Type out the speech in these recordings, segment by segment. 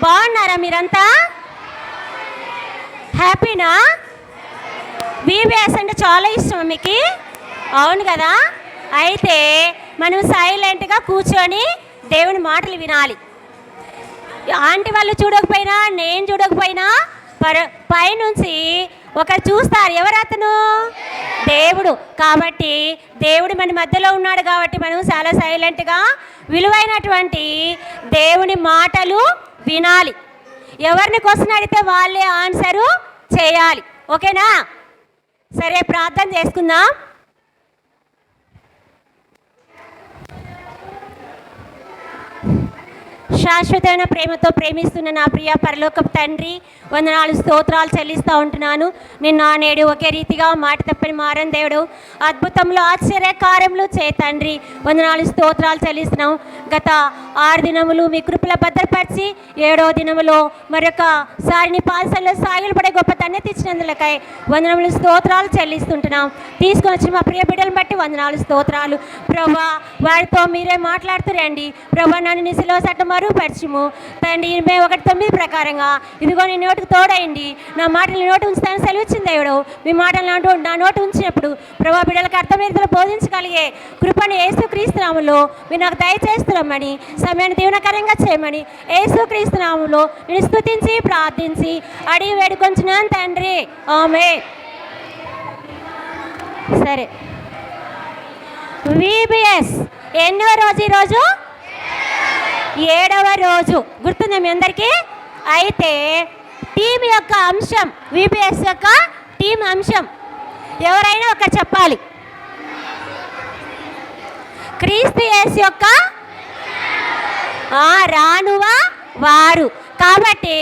బాగున్నారా మీరంతా? హ్యాపీనా? బీబీఎస్ అంటే చాలా ఇష్టం మీకు? అవును కదా. అయితే మనం సైలెంట్గా కూర్చొని దేవుని మాటలు వినాలి. ఆంటీ వాళ్ళు చూడకపోయినా, నేను చూడకపోయినా పైనుంచి ఒకరు చూస్తారు. ఎవరు అతను? దేవుడు. కాబట్టి దేవుడు మన మధ్యలో ఉన్నాడు కాబట్టి మనం చాలా సైలెంట్గా విలువైనటువంటి దేవుని మాటలు వినాలి. ఎవరిని క్వశ్చన్ అడిగితే వాళ్ళే ఆన్సరు చేయాలి. ఓకేనా? సరే, ప్రార్థన చేసుకుందాం. శాశ్వతమైన ప్రేమతో ప్రేమిస్తున్న నా ప్రియ పరలోకపు తండ్రి, వందనాలు స్తోత్రాలు చెల్లిస్తూ ఉంటున్నాను. నిన్న నేడు ఒకే రీతిగా మాట తప్పని మారని దేవుడు, అద్భుతంలో ఆశ్చర్యకార్యములు తండ్రి వందనాలు స్తోత్రాలు చెల్లిస్తున్నాం. గత 6 దినములు మీ కృపల భద్రపరిచి 7వ దినములో మరొకసారి పాదశల్లో సాగిలు పడే గొప్ప ధన్యత ఇచ్చినందులకై వందనములు స్తోత్రాలు చెల్లిస్తుంటున్నాం. తీసుకొని వచ్చిన మా ప్రియ బిడ్డలను బట్టి వందనాలు స్తోత్రాలు. ప్రభా, వారితో మీరే మాట్లాడుతూ రండి. ప్రభా, నన్ను నీ శిలువ చట్టం మరుగుపరచుము తండ్రి. 21:9 ప్రకారంగా ఇదిగో నీ నోటికి తోడైంది, నా మాటలు నోటి ఉంచుతాను సెలవిచ్చింది దేవుడు. మీ మాటలు నా నోటి ఉంచినప్పుడు ప్రభా, బిడ్డలకు అర్థమేతలు బోధించగలిగే కృపను యేసుక్రీస్తు నామములో మీరు నాకు దయచేస్తున్నామని, సమయాన్ని దీవెనకరంగా చేయమని యేసుక్రీస్తు నామములో నేను స్తుతించి ప్రార్థించి అడిగి వేడుకొంచున్నాను తండ్రి. ఆమేన్. సరే, విబిఎస్ ఎన్నో రోజు? ఈరోజు 7వ రోజు. గుర్తుందా మీ అందరికీ? అయితే టీం యొక్క అంశం, విబిఎస్ యొక్క టీం అంశం ఎవరైనా ఒక చెప్పాలి. క్రీస్తు యేసు యొక్క రానువ వారు. కాబట్టి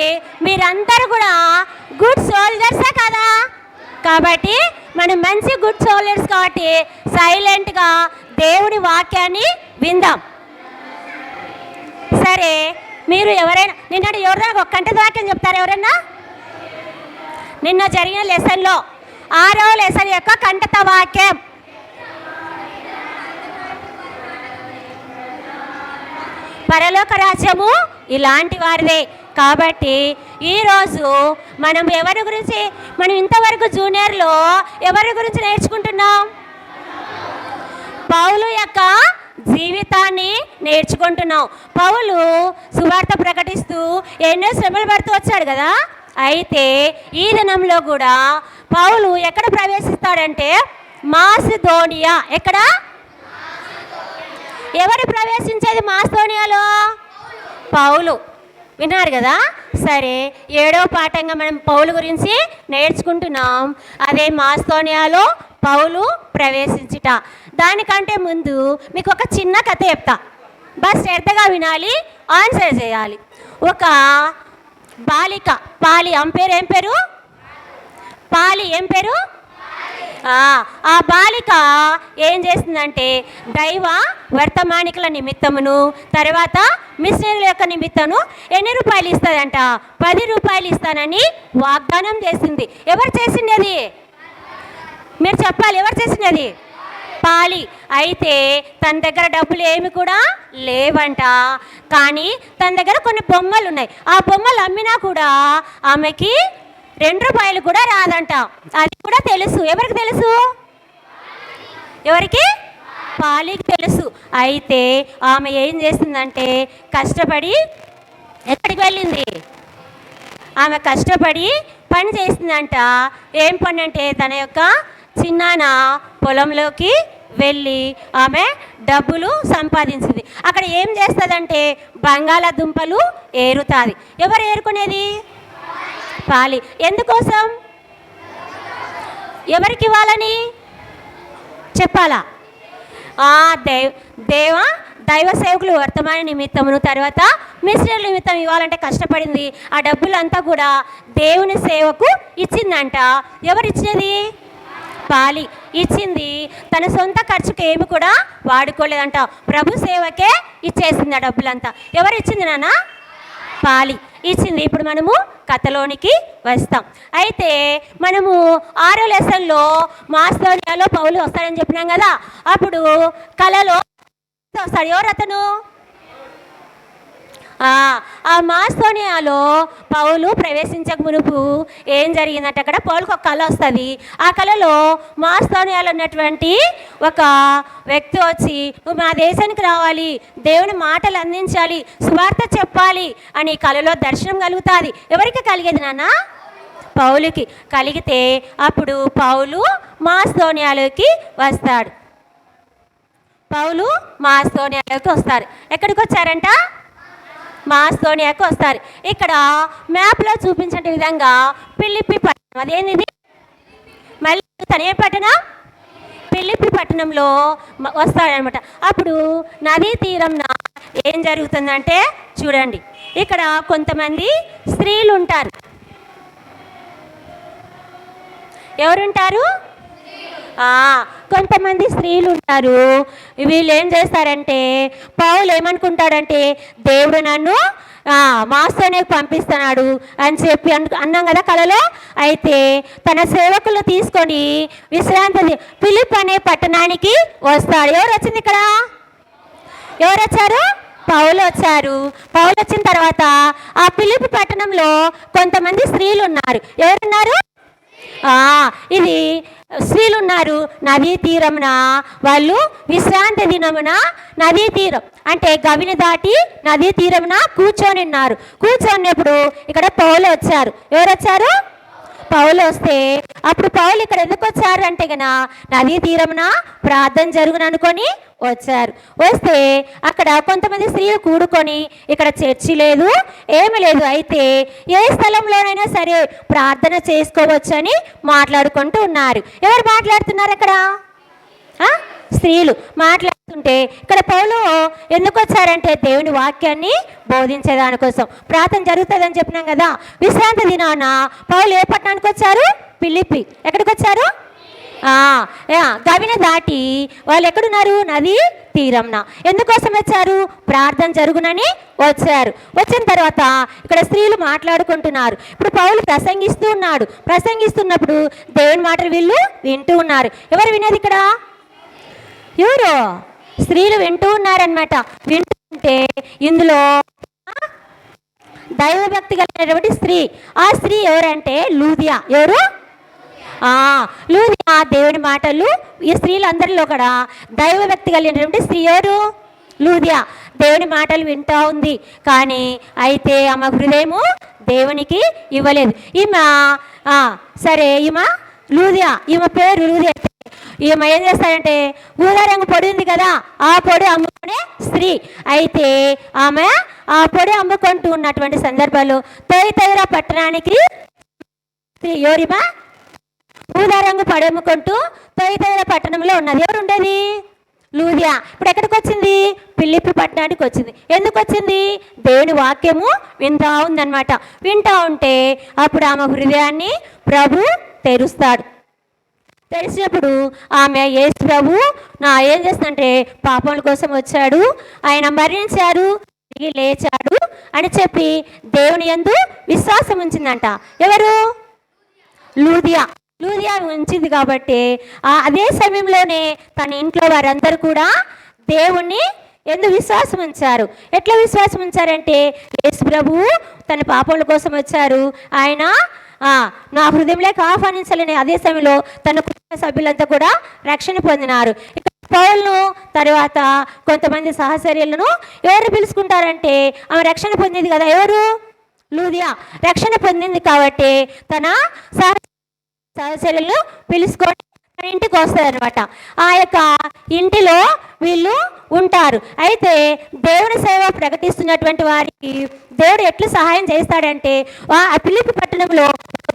మీరందరూ కూడా గుడ్ సోల్జర్సే కదా. కాబట్టి మనం మంచి గుడ్ సోల్జర్స్ కాబట్టి సైలెంట్గా దేవుడి వాక్యాన్ని విందాం. సరే, మీరు ఎవరైనా నిన్నటి ఎవరైనా ఒక కంటె వాక్యం చెప్తారు? ఎవరైనా నిన్న జరిగిన లెసన్లో 6వ లెసన్ యొక్క కంటత వాక్యం? పరలోక రాజ్యము ఇలాంటి వారిదే. కాబట్టి ఈరోజు మనం ఎవరి గురించి, మనం ఇంతవరకు జూనియర్లో ఎవరి గురించి నేర్చుకుంటున్నాం? పౌలు యొక్క జీవితాన్ని నేర్చుకుంటున్నాం. పౌలు సువార్త ప్రకటిస్తూ ఎన్నో శ్రమలు పడుతూ వచ్చాడు కదా. అయితే ఈ దినంలో కూడా పౌలు ఎక్కడ ప్రవేశిస్తాడంటే మాసిదోనియా. ఎక్కడ? ఎవరు ప్రవేశించేది మాసిదోనియాలో? పౌలు. విన్నారు కదా. సరే, 7వ పాఠంగా మనం పౌలు గురించి నేర్చుకుంటున్నాం. అదే మాసిదోనియాలో పౌలు ప్రవేశించుట. దానికంటే ముందు మీకు ఒక చిన్న కథ చెప్తా. బస్ శ్రద్ధగా వినాలి, ఆన్సర్ చేయాలి. ఒక బాలిక, పాలి, ఏం పేరు? పాలి. ఏం పేరు? ఆ బాలిక ఏం చేస్తుందంటే దైవ వర్తమానికుల నిమిత్తమును తర్వాత మిషనరీల యొక్క నిమిత్తము ఎన్ని రూపాయలు ఇస్తుందంట? 10 రూపాయలు ఇస్తానని వాగ్దానం చేసింది. ఎవరు చేసినది? మీరు చెప్పాలి. ఎవరు చేసినది? పాలి. అయితే తన దగ్గర డబ్బులు ఏమి కూడా లేవంట. కానీ తన దగ్గర కొన్ని బొమ్మలు ఉన్నాయి. ఆ బొమ్మలు అమ్మినా కూడా ఆమెకి 2 రూపాయలు కూడా రాదంట. అది కూడా తెలుసు. ఎవరికి తెలుసు? ఎవరికి? పాలికి తెలుసు. అయితే ఆమె ఏం చేసిందంటే కష్టపడి ఎక్కడికి వెళ్ళింది? ఆమె కష్టపడి పని చేసిందంట. ఏం పని అంటే తన యొక్క చిన్నాన పొలంలోకి వెళ్ళి ఆమె డబ్బులు సంపాదించింది. అక్కడ ఏం చేస్తుందంటే బంగాళాదుంపలు ఏరుతుంది. ఎవరు ఏరుకునేది? పాలి. ఎందుకోసం? ఎవరికి ఇవ్వాలని చెప్పాలా? దైవ సేవకులు వర్తమాన నిమిత్తమును తర్వాత మిషనరీ నిమిత్తం ఇవ్వాలంటే కష్టపడింది. ఆ డబ్బులంతా కూడా దేవుని సేవకు ఇచ్చిందంట. ఎవరు ఇచ్చినది? పాలి ఇచ్చింది. తన సొంత ఖర్చుకి ఏమి కూడా వాడుకోలేదంట. ప్రభు సేవకే ఇచ్చేసింది ఆ డబ్బులంతా. ఎవరు ఇచ్చింది నాన్న? పాలి ఇచ్చింది. ఇప్పుడు మనము కథలోనికి వస్తాం. అయితే మనము 6వ లెసన్లో మాసిదోనియాలో పౌలు వస్తాడని చెప్పినాం కదా. అప్పుడు కలలో వస్తాడు. ఎవరు అతను? ఆ మాస్తోనియాలో పౌలు ప్రవేశించక మునుపు ఏం జరిగిందంటే అక్కడ పౌలుకు ఒక కళ వస్తుంది. ఆ కళలో మాస్తోనియాలో ఉన్నటువంటి ఒక వ్యక్తి వచ్చి నువ్వు మా దేశానికి రావాలి, దేవుని మాటలు అందించాలి, సువార్త చెప్పాలి అని కళలో దర్శనం కలుగుతుంది. ఎవరికి కలిగేది నాన్న? పౌలుకి కలిగితే అప్పుడు పౌలు మాస్తోనియాలోకి వస్తాడు. పౌలు మాస్తోనియాలోకి వస్తారు. ఎక్కడికి వచ్చారంట? మాస్తోనియాకి వస్తారు. ఇక్కడ మ్యాప్లో చూపించే విధంగా ఫిలిప్పి పట్టణం, అదేంది మళ్ళీ తనే పట్టణం, ఫిలిప్పి పట్టణంలో వస్తాడనమాట. అప్పుడు నదీ తీరంన ఏం జరుగుతుందంటే చూడండి, ఇక్కడ కొంతమంది స్త్రీలు ఉంటారు. ఎవరుంటారు? కొంతమంది స్త్రీలు ఉంటారు. వీళ్ళు ఏం చేస్తారంటే పౌలు ఏమనుకుంటాడంటే దేవుడు నన్ను మాస్తోనే పంపిస్తున్నాడు అని చెప్పి అన్నాం కదా కళలో. అయితే తన సేవకులు తీసుకొని విశ్రాంతి ఫిలిప్ అనే పట్టణానికి వస్తాడు. ఎవరు వచ్చింది ఇక్కడ? ఎవరు వచ్చారు? పౌలు వచ్చారు. పౌలు వచ్చిన తర్వాత ఆ ఫిలిప్ పట్టణంలో కొంతమంది స్త్రీలు ఉన్నారు. ఎవరున్నారు? ఇది స్త్రీలు ఉన్నారు. నదీ తీరమున వాళ్ళు విశ్రాంతి దినమున నదీ తీరం అంటే గవిని దాటి నదీ తీరమున కూర్చొని ఉన్నారు. కూర్చొన్నప్పుడు ఇక్కడ పౌలు వచ్చారు. ఎవరు వచ్చారు? పౌలు వస్తే అప్పుడు పౌలు ఇక్కడ ఎందుకు వచ్చారు అంటే గన నదీ తీరమున ప్రార్థన జరుగును అనుకొని వచ్చారు. వస్తే అక్కడ కొంతమంది స్త్రీలు కూడుకొని ఇక్కడ చర్చి లేదు, ఏమి లేదు, అయితే ఏ స్థలంలోనైనా సరే ప్రార్థన చేసుకోవచ్చని మాట్లాడుకుంటూ ఉన్నారు. ఎవరు మాట్లాడుతున్నారు అక్కడ? స్త్రీలు మాట్లాడుతుంటే ఇక్కడ పౌలు ఎందుకు వచ్చారంటే దేవుని వాక్యాన్ని బోధించేదానికోసం. ప్రార్థన జరుగుతుందని చెప్పినాం కదా. విశ్రాంతి దినాన పౌలు ఏ పట్టణానికి వచ్చారు? ఫిలిప్పి. ఎక్కడికి వచ్చారు? గవిని దాటి వాళ్ళు ఎక్కడున్నారు? నదీ తీరంన. ఎందుకోసం వచ్చారు? ప్రార్థన జరుగునని వచ్చారు. వచ్చిన తర్వాత ఇక్కడ స్త్రీలు మాట్లాడుకుంటున్నారు. ఇప్పుడు పౌలు ప్రసంగిస్తూ ఉన్నాడు. ప్రసంగిస్తున్నప్పుడు దేవుని మాటలు వీళ్ళు వింటూ ఉన్నారు. ఎవరు వినేది ఇక్కడ? ఎవరు? స్త్రీలు వింటూ ఉన్నారనమాట. వింటుంటే ఇందులో దైవభక్తి కలిగినటువంటి స్త్రీ, ఆ స్త్రీ ఎవరంటే లూదియా. ఎవరు? లూదియా దేవుని మాటలు ఈ స్త్రీలందరిలో కూడా దైవభక్తి కలిగినటువంటి స్త్రీ ఎవరు? లూదియా దేవుని మాటలు వింటూ ఉంది. కానీ అయితే ఆమె హృదయము దేవునికి ఇవ్వలేదు. ఈమె సరే ఈమె లూదియా, ఈమె పేరు లూదియా. ఈమె ఏం చేస్తారంటే ఊదా రంగు పొడి ఉంది కదా, ఆ పొడి అమ్ముకునే స్త్రీ. అయితే ఆమె ఆ పొడి అమ్ముకుంటూ ఉన్నటువంటి సందర్భాలు తొయితైరా పట్టణానికి స్త్రీ ఎవరిమా ఊదా రంగు పొడి అమ్ముకుంటూ తొయితైరా పట్టణంలో ఉన్నది. ఎవరు ఉండేది? లూదియా. ఇప్పుడు ఎక్కడికి వచ్చింది? ఫిలిప్పి పట్టణానికి వచ్చింది. ఎందుకు వచ్చింది? దేవుని వాక్యము వింటా ఉందన్నమాట. వింటా ఉంటే అప్పుడు ఆమె హృదయాన్ని ప్రభు తెరుస్తాడు. తెలిసినప్పుడు ఆమె యేసు ప్రభు ఏం చేస్తుందంటే పాపముల కోసం వచ్చాడు, ఆయన మరణించారు, తిరిగి లేచాడు అని చెప్పి దేవుని యందు విశ్వాసం ఉంచిందంట. ఎవరు? లూదియా. లూదియా ఉంచింది కాబట్టి అదే సమయంలోనే తన ఇంట్లో వారందరూ కూడా దేవుణ్ణి ఎందుకు విశ్వాసం ఉంచారు. ఎట్లా విశ్వాసం ఉంచారంటే యేసు ప్రభువు తన పాపముల కోసం వచ్చారు, ఆయన నా హృదయంలోకి ఆహ్వానించాలని అదే సమయంలో తన కుటుంబ సభ్యులంతా కూడా రక్షణ పొందినారు. ఇక్కడ పౌలును తర్వాత కొంతమంది సహచర్యులను ఎవరు పిలుచుకుంటారంటే ఆమె రక్షణ పొందింది కదా. ఎవరు? లూదియా రక్షణ పొందింది కాబట్టి తన సహచర్యులను పిలుచుకొని ఇంటికి వస్తుంది అనమాట. ఆ యొక్క ఇంటిలో వీళ్ళు ఉంటారు. అయితే దేవుని సేవ ప్రకటిస్తున్నటువంటి వారికి దేవుడు ఎట్లు సహాయం చేస్తాడంటే ఆ ఫిలిప్పి పట్టణంలో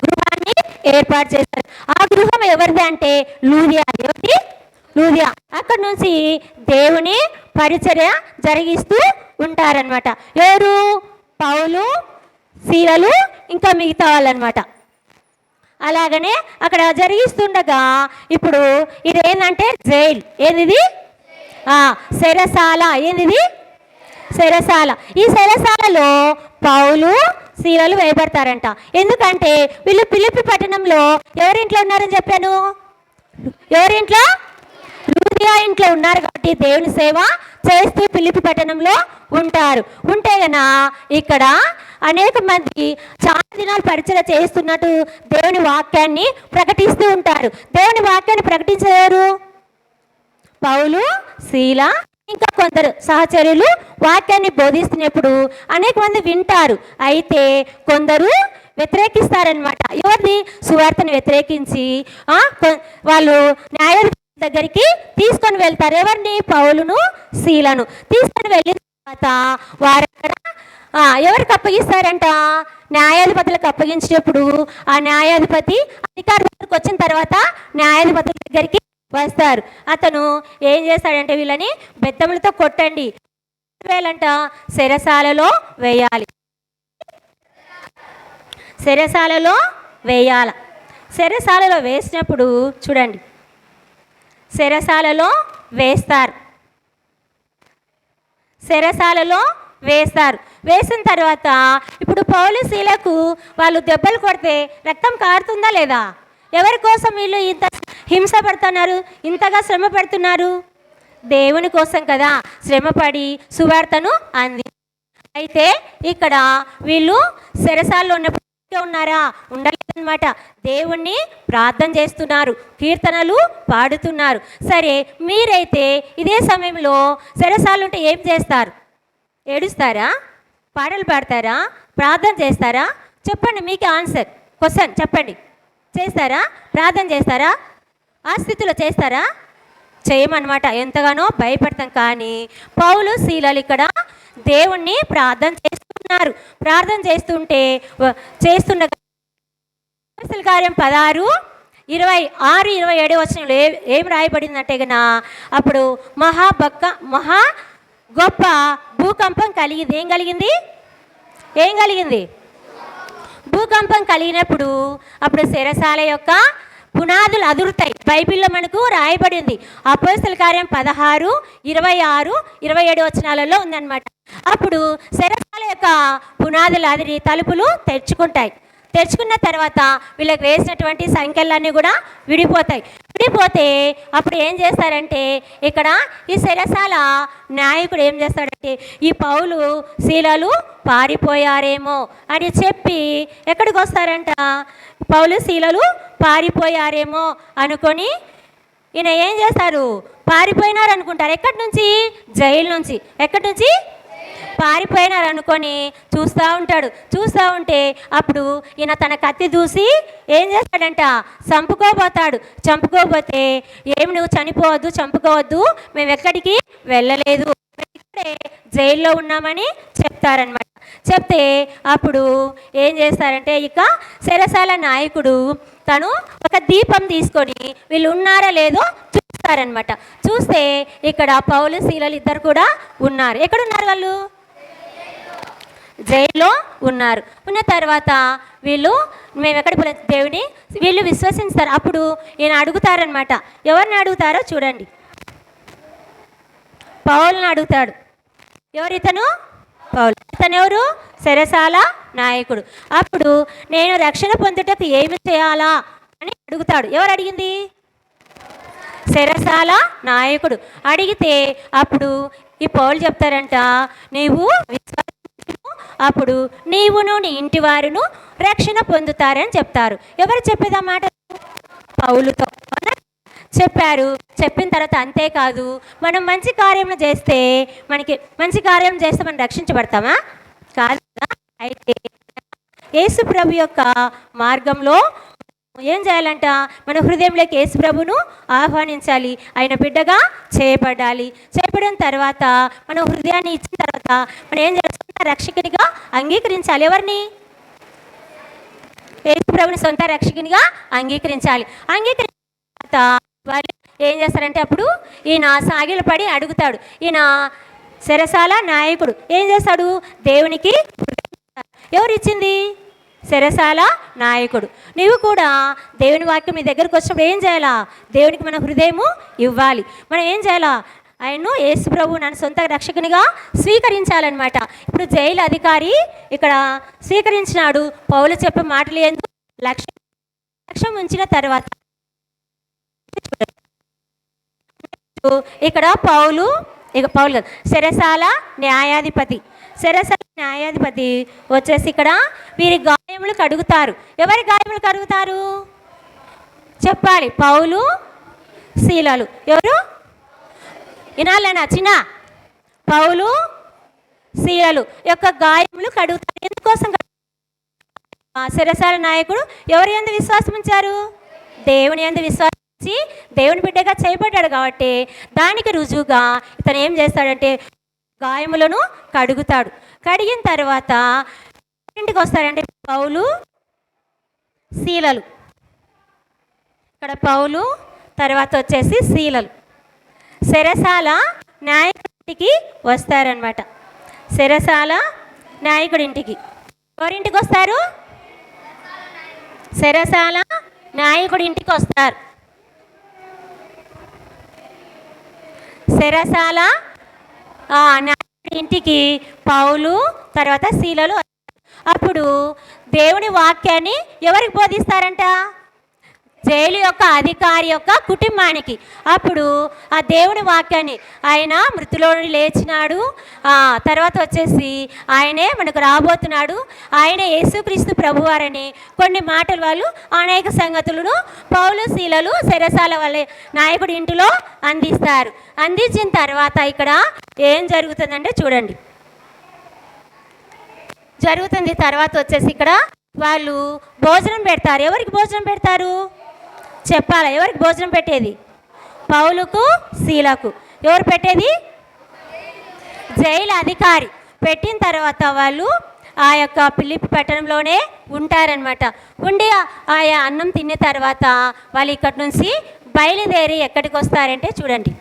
గృహాన్ని ఏర్పాటు చేస్తారు. ఆ గృహం ఎవరిది అంటే లూదియా. ఎవరిది? లూదియా. అక్కడ నుంచి దేవుని పరిచర్య జరిగిస్తూ ఉంటారనమాట. ఎవరు? పౌలు, సీలలు, ఇంకా మిగతా వాళ్ళనమాట. అలాగనే అక్కడ జరిగిస్తుండగా ఇప్పుడు ఇది ఏంటంటే జైల్. ఏంది? సెరసాల. ఏంది? సెరసాల. ఈ సెరసాలలో పౌలు, సీలలు వేయబడతారంట. ఎందుకంటే వీళ్ళు ఫిలిప్పి పట్టణంలో ఎవరింట్లో ఉన్నారని చెప్పాను? ఎవరింట్లో? లూదియా ఇంట్లో ఉన్నారు కాబట్టి దేవుని సేవ చేస్తూ ఫిలిప్పి పట్టణంలో ఉంటారు. ఉంటే గన ఇక్కడ అనేక మంది చాలా దినాలు పరిచయం చేస్తున్నట్టు దేవుని వాక్యాన్ని ప్రకటిస్తూ ఉంటారు. దేవుని వాక్యాన్ని ప్రకటించారు పౌలు, శీల, ఇంకా కొందరు సహచరులు వాక్యాన్ని బోధిస్తున్నప్పుడు అనేక మంది వింటారు. అయితే కొందరు వ్యతిరేకిస్తారనమాట. ఎవరిని? సువార్తను వ్యతిరేకించి వాళ్ళు న్యాయాధిపతి దగ్గరికి తీసుకొని వెళ్తారు. ఎవరిని? పౌలును, శీలను తీసుకొని వెళ్ళిన తర్వాత వారు ఎవరికి అప్పగిస్తారంట? న్యాయాధిపతులకు అప్పగించినప్పుడు ఆ న్యాయాధిపతి అధికారులకు వచ్చిన తర్వాత న్యాయాధిపతుల దగ్గరికి వస్తారు. అతను ఏం చేస్తాడంటే వీళ్ళని బెత్తములతో కొట్టండి, వేయాలంట, చెరసాలలో వేయాలి. చెరసాలలో వేయాల. చెరసాలలో వేసినప్పుడు చూడండి, చెరసాలలో వేస్తారు. చెరసాలలో వేస్తారు. వేసిన తర్వాత ఇప్పుడు పౌలు, శీలకు వాళ్ళు దెబ్బలు కొడితే రక్తం కారుతుందా లేదా? ఎవరి కోసం వీళ్ళు ఇంత హింస పడుతున్నారు, ఇంతగా శ్రమ పడుతున్నారు? దేవుని కోసం కదా శ్రమపడి సువార్తను అంది. అయితే ఇక్కడ వీళ్ళు చెరసాలలో ఉన్నప్పుడు ఉన్నారా? ఉండలేదన్నమాట. దేవుణ్ణి ప్రార్థన చేస్తున్నారు, కీర్తనలు పాడుతున్నారు. సరే, మీరైతే ఇదే సమయంలో చెరసాలు ఉంటే ఏం చేస్తారు? ఏడుస్తారా? పాటలు పాడతారా? ప్రార్థన చేస్తారా? చెప్పండి, మీకు ఆన్సర్ క్వశ్చన్ చెప్పండి. చేస్తారా? ప్రార్థన చేస్తారా? ఆ స్థితిలో చేస్తారా? చేయమన్నమాట. ఎంతగానో భయపడతాం. కానీ పౌలు, శీలలు ఇక్కడ దేవుణ్ణి ప్రార్థన చేస్తున్నారు. ప్రార్థన చేస్తుండగా కార్యం 16:26-27 వచనంలో ఏం రాయబడిందంటే గన, అప్పుడు మహా గొప్ప భూకంపం కలిగింది. ఏం కలిగింది? భూకంపం కలిగినప్పుడు అప్పుడు చెరసాల యొక్క పునాదులు అదురుతాయి. బైబిల్లో మనకు రాయబడింది. అపోస్తల కార్యం 16:26-27 వచనాలలో ఉందన్నమాట. అప్పుడు చెరసాల యొక్క పునాదులు అదిరి తలుపులు తెరుచుకుంటాయి. తెరుచుకున్న తర్వాత వీళ్ళకి వేసినటువంటి సంఖ్యలన్నీ కూడా విడిపోతే అప్పుడు ఏం చేస్తారంటే ఇక్కడ ఈ చెరసాల నాయకుడు ఏం చేస్తాడంటే ఈ పౌలు, శీలలు పారిపోయారేమో అని చెప్పి ఎక్కడికి వస్తారంట? పౌలు, శీలలు పారిపోయారేమో అనుకొని ఈయన ఏం చేస్తారు? పారిపోయినారు అనుకుంటారు. ఎక్కడి నుంచి? జైలు నుంచి. ఎక్కడి నుంచి? పారిపోయినారు అనుకొని చూస్తూ ఉంటాడు. చూస్తూ ఉంటే అప్పుడు ఈయన తన కత్తి దూసి ఏం చేస్తాడంట? చంపుకోబోతే ఏమి నువ్వు చంపుకోవద్దు, మేము ఎక్కడికి వెళ్ళలేదు, ఇక్కడే జైల్లో ఉన్నామని చెప్తారనమాట. చెప్తే అప్పుడు ఏం చేస్తారంటే ఇక చెరసాల నాయకుడు తను ఒక దీపం తీసుకొని వీళ్ళు ఉన్నారా లేదో చూస్తారనమాట. చూస్తే ఇక్కడ పౌలు, శీలలు ఇద్దరు కూడా ఉన్నారు. ఎక్కడున్నారు వాళ్ళు? జైల్లో ఉన్నారు. ఉన్న తర్వాత మేము ఎక్కడ దేవుని వీళ్ళు విశ్వసిస్తారు. అప్పుడు ఈయన అడుగుతారనమాట. ఎవరిని అడుగుతారో చూడండి. పౌలుని అడుగుతాడు. ఎవరు ఇతను? పౌలు. ఇతను ఎవరు? చెరసాల నాయకుడు. అప్పుడు నేను రక్షణ పొందుటకు ఏమి చేయాలా అని అడుగుతాడు. ఎవరు అడిగింది? చెరసాల నాయకుడు అడిగితే అప్పుడు ఈ పౌలు చెప్తారంట, నీవు అప్పుడు నీవును నీ ఇంటి వారును రక్షణ పొందుతారని చెప్తారు. ఎవరు చెప్పేది ఆ మాట? పౌలుతో చెప్పారు. చెప్పిన తర్వాత అంతేకాదు, మనం మంచి కార్యం చేస్తే మనం రక్షించబడతామా? కాదు. అయితే యేసు ప్రభు యొక్క మార్గంలో ఏం చేయాలంట? మన హృదయంలోకి యేసు ప్రభును ఆహ్వానించాలి. ఆయన బిడ్డగా చేయబడిన తర్వాత మన హృదయాన్ని ఇచ్చిన తర్వాత మనం ఏం చేయాలి? రక్షకునిగా అంగీకరించాలి. ఎవరిని? యేసు ప్రభుని సొంత రక్షకునిగా అంగీకరించాలి. అంగీకరించిన తర్వాత వాళ్ళు ఏం చేస్తారంటే అప్పుడు ఈయన సాగిలపడి అడుగుతాడు. ఈయన చెరసాల నాయకుడు ఏం చేస్తాడు? దేవునికి ఎవరిచ్చింది? చెరసాల నాయకుడు. నీవు కూడా దేవుని వాక్యం మీ దగ్గరకు వచ్చినప్పుడు ఏం చేయాలా? దేవునికి మన హృదయము ఇవ్వాలి. మనం ఏం చేయాలా? ఆయన్ను యేసు ప్రభు నన్ను సొంత రక్షకునిగా స్వీకరించాలన్నమాట. ఇప్పుడు జైలు అధికారి ఇక్కడ స్వీకరించినాడు. పౌలు చెప్పే మాటలు ఏందో లక్ష్యం ఉంచిన తర్వాత ఇక్కడ పౌలు ఇక పౌలు కాదు, చెరసాల న్యాయాధిపతి. చెరసాల న్యాయాధిపతి వచ్చేసి ఇక్కడ వీరి గాయములు కడుగుతారు. ఎవరి గాయములు కడుగుతారు చెప్పాలి? పౌలు శీలలు. ఎవరు వినాలనా చిన్న? పౌలు శీలలు యొక్క గాయములు కడుగుతారు. ఎందుకోసం? చెరసాల నాయకుడు ఎవరి యందు విశ్వాసం ఉంచారు? దేవుని యందు విశ్వాసించి దేవుని బిడ్డగా చేయబడ్డాడు కాబట్టి దానికి రుజువుగా ఇతను ఏం చేస్తాడంటే గాయములను కడుగుతాడు. కడిగిన తర్వాత ఇంటికి వస్తాడంటే పౌలు శీలలు. ఇక్కడ పౌలు తర్వాత వచ్చేసి శీలలు చెరసాల నాయకుడింటికి వస్తారనమాట. చెరసాల నాయకుడింటికి ఎవరింటికి వస్తారు? చెరసాల నాయకుడి ఇంటికి వస్తారు. చెరసాల నాయకుడి ఇంటికి పౌలు తర్వాత శీలలు. అప్పుడు దేవుని వాక్యాన్ని ఎవరికి బోధిస్తారంట? జైలు యొక్క అధికారి యొక్క కుటుంబానికి. అప్పుడు ఆ దేవుని వాక్యాన్ని, ఆయన మృతులో లేచినాడు, తర్వాత వచ్చేసి ఆయనే మనకు రాబోతున్నాడు, ఆయన యేసుక్రీస్తు ప్రభువారని కొన్ని మాటలు వాళ్ళు అనేక సంగతులను పౌలు శీలలు చెరసాల వాళ్ళ నాయకుడి ఇంటిలో అందిస్తారు. అందించిన తర్వాత ఇక్కడ ఏం జరుగుతుందంటే చూడండి, జరుగుతుంది. తర్వాత వచ్చేసి ఇక్కడ వాళ్ళు భోజనం పెడతారు. ఎవరికి భోజనం పెడతారు చెప్పాలా? ఎవరికి భోజనం పెట్టేది? పౌలుకు శీలకు. ఎవరు పెట్టేది? జైలు అధికారి. పెట్టిన తర్వాత వాళ్ళు ఆ యొక్క ఫిలిప్పీ పట్టణంలోనే ఉంటారనమాట. ఉండి ఆయా అన్నం తిన్న తర్వాత వాళ్ళు ఇక్కడి నుంచి బయలుదేరి ఎక్కడికి వస్తారంటే చూడండి,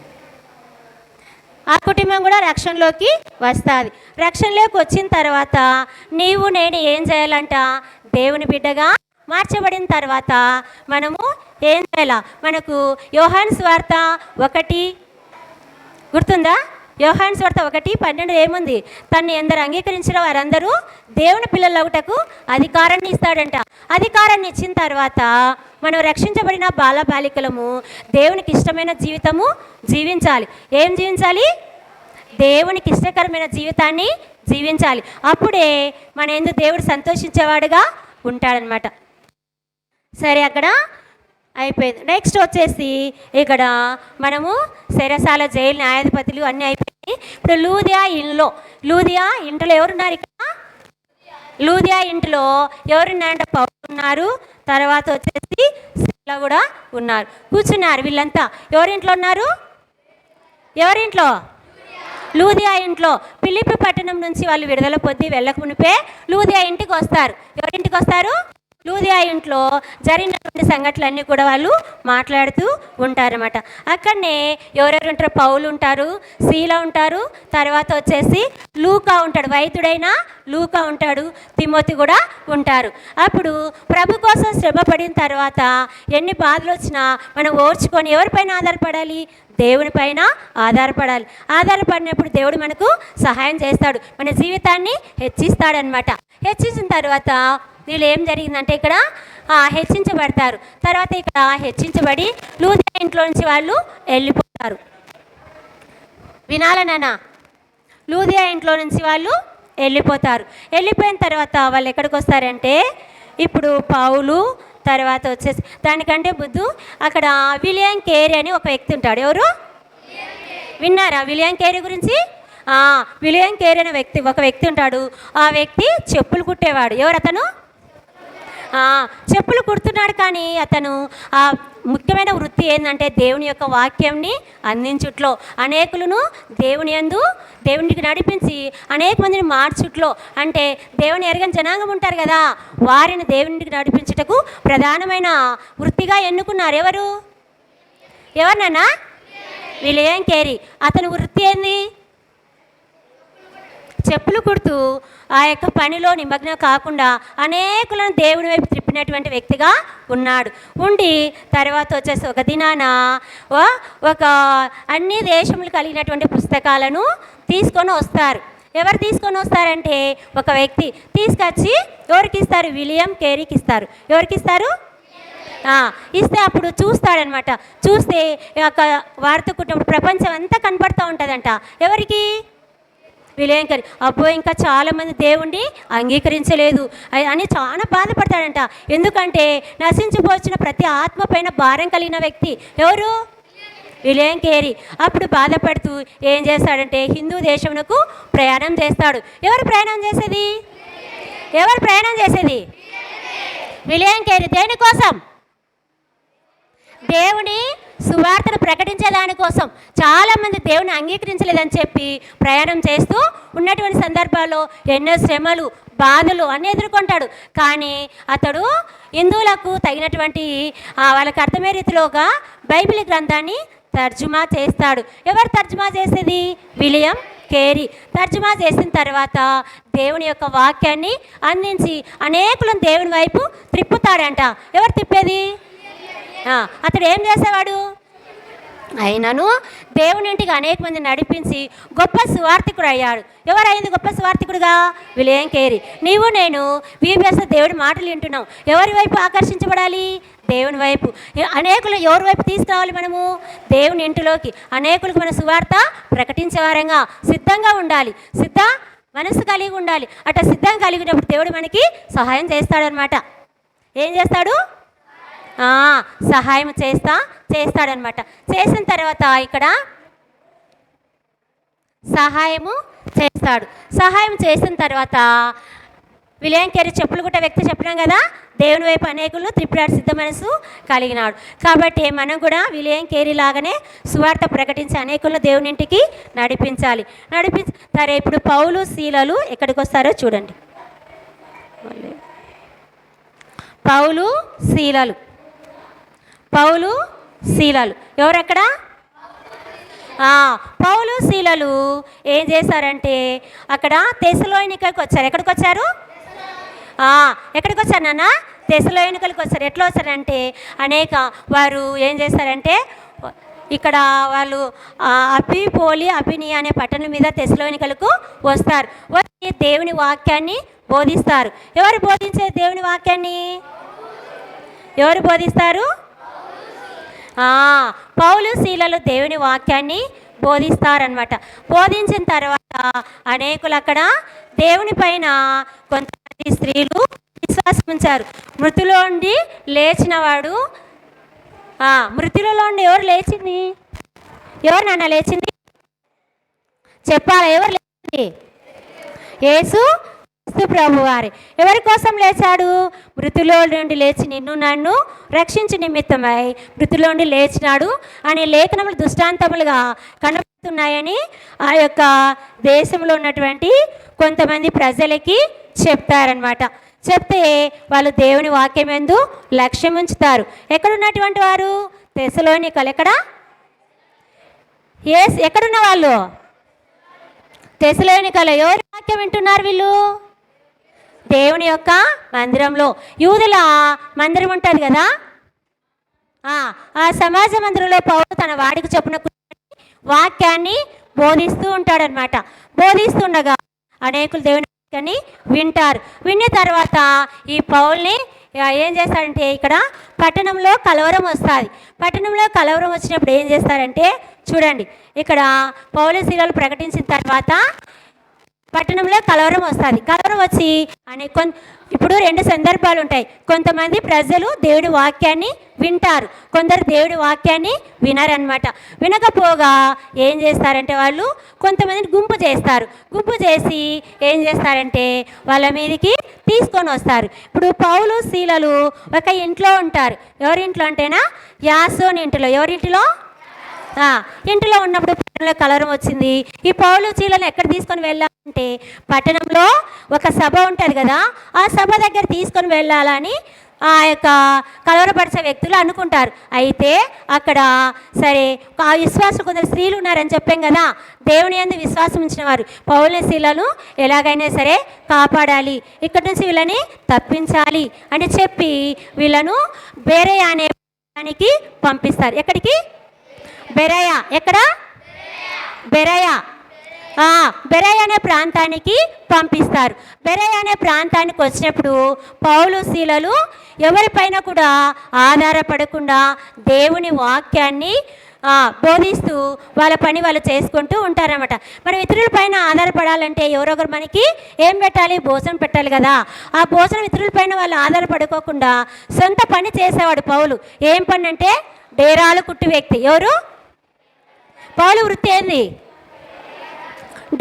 ఆ కుటుంబం కూడా రక్షణలోకి వస్తుంది. రక్షణలోకి వచ్చిన తర్వాత నీవు నేను ఏం చేయాలంట? దేవుని బిడ్డగా మార్చబడిన తర్వాత మనము ఏం చేయాలా? మనకు యోహాను సువార్త 1 గుర్తుందా? యోహాను సువార్త 1:12 ఏముంది? తన్ని ఎందరు అంగీకరించిన వారందరూ దేవుని పిల్లలవుటకు అధికారాన్ని ఇస్తాడంట. అధికారాన్ని ఇచ్చిన తర్వాత మనం రక్షించబడిన బాలబాలికలము దేవునికి ఇష్టమైన జీవితము జీవించాలి. ఏం జీవించాలి? దేవునికి ఇష్టకరమైన జీవితాన్ని జీవించాలి. అప్పుడే మన యందు దేవుడు సంతోషించేవాడుగా ఉంటాడనమాట. సరే, అక్కడ అయిపోయింది. నెక్స్ట్ వచ్చేసి ఇక్కడ మనము చెరసాల జైలు న్యాయాధిపతులు అన్నీ అయిపోయింది. ఇప్పుడు లూదియా ఇంట్లో ఎవరున్నారు? ఇక్కడ లూదియా ఇంట్లో ఎవరున్నారంటే పౌలు ఉన్నారు, తర్వాత వచ్చేసి శీల కూడా ఉన్నారు, కూర్చున్నారు. వీళ్ళంతా ఎవరింట్లో ఉన్నారు? ఎవరింట్లో? లూదియా ఇంట్లో. ఫిలిప్పీ పట్టణం నుంచి వాళ్ళు విడుదల పొంది వెళ్ళక మునిపే లూదియా ఇంటికి వస్తారు. ఎవరింటికి వస్తారు? లూదియా ఇంట్లో జరిగినటువంటి సంఘటనలన్నీ కూడా వాళ్ళు మాట్లాడుతూ ఉంటారన్నమాట. అక్కడనే ఎవరెవరు ఉంటారు? పౌలు ఉంటారు, శీల ఉంటారు, తర్వాత వచ్చేసి లూకా ఉంటాడు, వైద్యుడైన లూకా ఉంటాడు, తిమోతి కూడా ఉంటారు. అప్పుడు ప్రభు కోసం శ్రమ పడిన తర్వాత ఎన్ని బాధలు వచ్చినా మనం ఓర్చుకొని ఎవరిపైన ఆధారపడాలి? దేవుని పైన ఆధారపడాలి. ఆధారపడినప్పుడు దేవుడు మనకు సహాయం చేస్తాడు, మన జీవితాన్ని హెచ్చిస్తాడనమాట. హెచ్చించిన తర్వాత వీళ్ళు ఏం జరిగిందంటే ఇక్కడ హెచ్చించబడతారు. తర్వాత ఇక్కడ హెచ్చించబడి లూదియా ఇంట్లో నుంచి వాళ్ళు వెళ్ళిపోతారు. వినాలనా? లూదియా ఇంట్లో నుంచి వాళ్ళు వెళ్ళిపోతారు. వెళ్ళిపోయిన తర్వాత వాళ్ళు ఎక్కడికి వస్తారంటే ఇప్పుడు పౌలు తర్వాత వచ్చేసి దానికంటే ముందు అక్కడ విలియం కేరీ అని ఒక వ్యక్తి ఉంటాడు. ఎవరు విన్నారా విలియం కేరీ గురించి? విలియం కేరీ అనే ఒక వ్యక్తి ఉంటాడు. ఆ వ్యక్తి చెప్పులు కుట్టేవాడు. ఎవరు అతను? చెప్పులు కుడుతున్నాడు, కానీ అతను ఆ ముఖ్యమైన వృత్తి ఏంటంటే దేవుని యొక్క వాక్యంని అందించుట్లో, అనేకులను దేవునికి నడిపించి అనేక మందిని మార్చుట్లో, అంటే దేవుని ఎరగని జనాంగం ఉంటారు కదా, వారిని దేవునికి నడిపించుటకు ప్రధానమైన వృత్తిగా ఎన్నుకున్నారు. ఎవరినన్నా? William Carey. అతని వృత్తి ఏంది? చెప్పులు కుడుతూ ఆ యొక్క పనిలో నిమగ్నం కాకుండా అనేకులను దేవుని వైపు త్రిప్పినటువంటి వ్యక్తిగా ఉన్నాడు. ఉండి తర్వాత వచ్చేసి ఒక దినాన ఒక అన్ని దేశములు కలిగినటువంటి పుస్తకాలను తీసుకొని వస్తారు. ఎవరు తీసుకొని వస్తారంటే ఒక వ్యక్తి తీసుకొచ్చి ఎవరికి ఇస్తారు? విలియం కేరీకి ఇస్తారు. ఎవరికి ఇస్తారు? ఇస్తే అప్పుడు చూస్తాడనమాట. చూస్తే వారితో కుటుంబం ప్రపంచం అంతా కనపడుతూ ఉంటుందంట. ఎవరికి? విలేకరి. అబ్బో ఇంకా చాలామంది దేవుణ్ణి అంగీకరించలేదు అని చాలా బాధపడతాడంట. ఎందుకంటే నశించిపోవచ్చిన ప్రతి ఆత్మ పైన భారం కలిగిన వ్యక్తి ఎవరు? విలేంకేరి. అప్పుడు బాధపడుతూ ఏం చేస్తాడంటే హిందూ దేశమునకు ప్రయాణం చేస్తాడు. ఎవరు ప్రయాణం చేసేది? ఎవరు ప్రయాణం చేసేది? విలేంకేరి. దేనికోసం? దేవుని సువార్తను ప్రకటించే దానికోసం. చాలామంది దేవుని అంగీకరించలేదని చెప్పి ప్రయాణం చేస్తూ ఉన్నటువంటి సందర్భాల్లో ఎన్నో శ్రమలు బాధలు అన్నీ ఎదుర్కొంటాడు. కానీ అతడు హిందువులకు తగినటువంటి వాళ్ళకి అర్థమయ్యే రీతిలోగా బైబిల్ గ్రంథాన్ని తర్జుమా చేస్తాడు. ఎవరు తర్జుమా చేసేది? William Carey. తర్జుమా చేసిన తర్వాత దేవుని యొక్క వాక్యాన్ని అందించి అనేకులను దేవుని వైపు త్రిప్పుతాడంట. ఎవరు తిప్పేది? అతడు ఏం చేసేవాడు? అయినను దేవుని ఇంటికి అనేక మంది నడిపించి గొప్ప సువార్థికుడు అయ్యాడు. ఎవరైంది గొప్ప సువార్థికుడుగా? William Carey. నీవు నేను వీబీఎస్ దేవుడి మాటలు వింటున్నాం. ఎవరి వైపు ఆకర్షించబడాలి? దేవుని వైపు. అనేకులు ఎవరి వైపు తీసుకురావాలి? మనము దేవుని ఇంటిలోకి అనేకులకు మన సువార్త ప్రకటించేవారంగా సిద్ధంగా ఉండాలి. మనసు కలిగి ఉండాలి. అట్లా సిద్ధంగా కలిగినప్పుడు దేవుడు మనకి సహాయం చేస్తాడనమాట. ఏం చేస్తాడు? సహాయం చేస్తాడనమాట. చేసిన తర్వాత ఇక్కడ సహాయం చేసిన తర్వాత విలియం కేరీ చెప్పులు గుట్ట వ్యక్తి చెప్పినాం కదా, దేవుని వైపు అనేకులను త్రిపురాడు సిద్ధ మనసు కలిగినాడు. కాబట్టి మనం కూడా విలియం కేరీ లాగానే సువార్త ప్రకటించి అనేకులను దేవుని ఇంటికి నడిపించాలి. సరే, ఇప్పుడు పౌలు శీలలు ఎక్కడికి వస్తారో చూడండి. పౌలు శీలలు ఎవరక్కడ? పౌలు శీలలు ఏం చేశారంటే అక్కడ తెస్సలోనికకి వచ్చారు. ఎక్కడికి వచ్చారు నాన్న? తెస్సలోనికలకు వచ్చారు. ఎట్లా వచ్చారంటే వారు ఏం చేశారంటే ఇక్కడ వాళ్ళు అపినియా అనే పట్టణం మీద తెస్సలోనికలకు వస్తారు. వచ్చి దేవుని వాక్యాన్ని బోధిస్తారు. ఎవరు బోధించే దేవుని వాక్యాన్ని? ఎవరు బోధిస్తారు? పౌలు శీలలు దేవుని వాక్యాన్ని బోధిస్తారనమాట. బోధించిన తర్వాత అనేకులు అక్కడ దేవుని పైన కొంతమంది స్త్రీలు విశ్వాసం ఉంచారు. మృతిలో నుండి లేచినవాడు మృతులలో నుండి ఎవరు లేచింది? ఎవరు నాన్న లేచింది? చెప్పాలా? ఎవరు లేచింది? యేసు ప్రభు వారి. ఎవరి కోసం లేచాడు? మృతులో నుండి లేచి నిన్ను నన్ను రక్షించు నిమిత్తమై మృతులో నుండి లేచినాడు అనే లేఖనములు దృష్టాంతములుగా కనబడుతున్నాయని ఆ యొక్క దేశంలో ఉన్నటువంటి కొంతమంది ప్రజలకి చెప్తారనమాట. చెప్తే వాళ్ళు దేవుని వాక్యం యందు లక్ష్యం ఉంచుతారు. ఎక్కడున్నటువంటి వారు? తెస్సలోనికలు. ఎక్కడున్న వాళ్ళు? తెస్సలోనికలు. ఎవరి వాక్యం వింటున్నారు వీళ్ళు? దేవుని యొక్క మందిరంలో. యూదుల మందిరం ఉంటుంది కదా, ఆ సమాజ మందిరంలో పౌలు తన వాడికి చొప్పున వాక్యాన్ని బోధిస్తూ ఉంటాడనమాట. బోధిస్తుండగా అనేకులు దేవుని వాక్యాన్ని వింటారు. విన్న తర్వాత ఈ పౌల్ని ఏం చేస్తారంటే ఇక్కడ పట్టణంలో కలవరం వస్తుంది. పట్టణంలో కలవరం వచ్చినప్పుడు ఏం చేస్తారంటే చూడండి, ఇక్కడ పౌలు శీలలు ప్రకటించిన తర్వాత పట్టణంలో కలవరం వస్తుంది. కలవరం వచ్చి ఇప్పుడు రెండు సందర్భాలు ఉంటాయి. కొంతమంది ప్రజలు దేవుడి వాక్యాన్ని వింటారు, కొందరు దేవుడి వాక్యాన్ని వినరనమాట. వినకపోగా ఏం చేస్తారంటే వాళ్ళు కొంతమందిని గుంపు చేస్తారు. గుంపు చేసి ఏం చేస్తారంటే వాళ్ళ మీదకి తీసుకొని వస్తారు. ఇప్పుడు పౌలు శీలలు ఒక ఇంట్లో ఉంటారు. ఎవరింట్లో అంటేనా? యాసోని ఇంటిలో. ఎవరింటిలో? ఇంటిలో ఉన్నప్పుడు పట్టణంలో కలవరం వచ్చింది. ఈ పౌలు శీలను ఎక్కడ తీసుకొని వెళ్ళాలంటే పట్టణంలో ఒక సభ ఉంటుంది కదా, ఆ సభ దగ్గర తీసుకొని వెళ్ళాలని ఆ యొక్క కలవరపరిచే వ్యక్తులు అనుకుంటారు. అయితే అక్కడ సరే ఆ విశ్వాసులు కొందరు స్త్రీలు ఉన్నారని చెప్పాం కదా, దేవుని యందు విశ్వాసం ఉంచిన వారు పౌలు శీలను ఎలాగైనా సరే కాపాడాలి, ఇక్కడి నుంచి వీళ్ళని తప్పించాలి అని చెప్పి వీళ్ళను బెరయ అనే దానికి పంపిస్తారు. ఎక్కడికి? బెరయ. ఎక్కడ? బెరయ. బెరయ అనే ప్రాంతానికి పంపిస్తారు. బెరయ అనే ప్రాంతానికి వచ్చినప్పుడు పౌలు శీలలు ఎవరిపైన కూడా ఆధారపడకుండా దేవుని వాక్యాన్ని బోధిస్తూ వాళ్ళ పని వాళ్ళు చేసుకుంటూ ఉంటారన్నమాట. మనం ఇతరుల పైన ఆధారపడాలంటే ఎవరొకరు మనకి ఏం పెట్టాలి? భోజనం పెట్టాలి కదా. ఆ భోజనం ఇతరుల పైన వాళ్ళు ఆధారపడుకోకుండా సొంత పని చేసేవాడు పౌలు. ఏం పని అంటే డేరాలు కుట్టి వ్యక్తి. ఎవరు? పౌలు వృత్తి ఏంది?